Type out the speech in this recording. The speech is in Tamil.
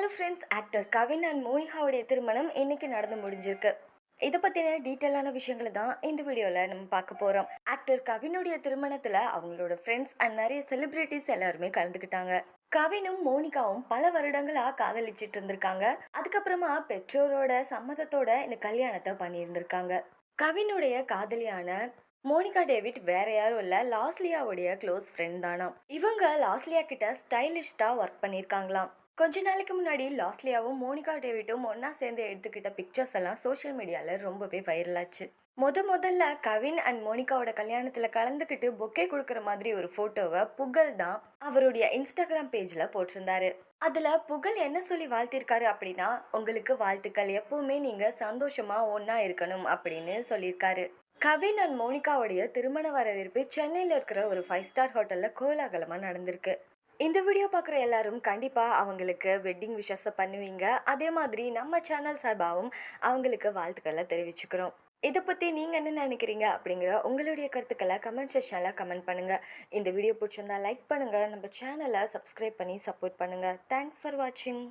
Hello friends, actor Kavin and மோனிகாவுடைய திருமணம் இன்னைக்கு நடந்து முடிஞ்சிருக்கு. இதை பற்றின டீட்டெயிலான விஷயங்களை தான் இந்த வீடியோவில் நம்ம பார்க்க போகிறோம். ஆக்டர் கவினுடைய திருமணத்தில் அவங்களோட ஃப்ரெண்ட்ஸ் அண்ட் நிறைய செலிபிரிட்டிஸ் எல்லாருமே கலந்துக்கிட்டாங்க. கவினும் மோனிகாவும் பல வருடங்களாக காதலிச்சிட்டு இருந்திருக்காங்க. அதுக்கப்புறமா பெற்றோரோட சம்மதத்தோட இந்த கல்யாணத்தை பண்ணியிருந்திருக்காங்க. கவினுடைய காதலியான மோனிகா டேவிட் வேற யாரும் இல்ல, லாஸ்லியாவுடைய க்ளோஸ் ஃப்ரெண்ட் தானா. இவங்க லாஸ்லியா கிட்ட ஸ்டைலிஷ்டா ஒர்க் பண்ணியிருக்காங்களாம். கொஞ்ச நாளைக்கு முன்னாடி லாஸ்லியாவும் மோனிகா டேவிட்டும் ஒன்னா சேர்ந்து எடுத்துக்கிட்ட பிக்சர்ஸ் எல்லாம் சோஷியல் மீடியால ரொம்பவே வைரல் ஆச்சு. முதல்ல கவின் அண்ட் மோனிகாவோட கல்யாணத்துல கலந்துக்கிட்டு பொக்கே கொடுக்கற மாதிரி ஒரு போட்டோவை புகழ் தான் அவருடைய இன்ஸ்டாகிராம் பேஜ்ல போட்டிருந்தாரு. அதுல புகழ் என்ன சொல்லி வாழ்த்திருக்காரு அப்படின்னா, உங்களுக்கு வாழ்த்துக்கள், எப்பவுமே நீங்க சந்தோஷமா ஒன்னா இருக்கணும் அப்படின்னு சொல்லியிருக்காரு. கவின் அண்ட் மோனிகாவுடைய திருமண வரவேற்பு சென்னையில் இருக்கிற ஒரு 5 ஸ்டார் ஹோட்டலில் கோலாகலமாக நடந்திருக்கு. இந்த வீடியோ பார்க்குற எல்லாரும் கண்டிப்பாக அவங்களுக்கு வெட்டிங் விஷஸை பண்ணுவீங்க. அதே மாதிரி நம்ம சேனல் சார்பாகவும் அவங்களுக்கு வாழ்த்துக்களை தெரிவிச்சுக்கிறோம். இதை பற்றி நீங்கள் என்ன நினைக்கிறீங்க அப்படிங்கிற உங்களுடைய கருத்துக்களை கமெண்ட் செக்ஷனில் கமெண்ட் பண்ணுங்கள். இந்த வீடியோ பிடிச்சிருந்தா லைக் பண்ணுங்கள், நம்ம சேனலை சப்ஸ்கிரைப் பண்ணி சப்போர்ட் பண்ணுங்கள். தேங்க்ஸ் ஃபார் வாட்சிங்.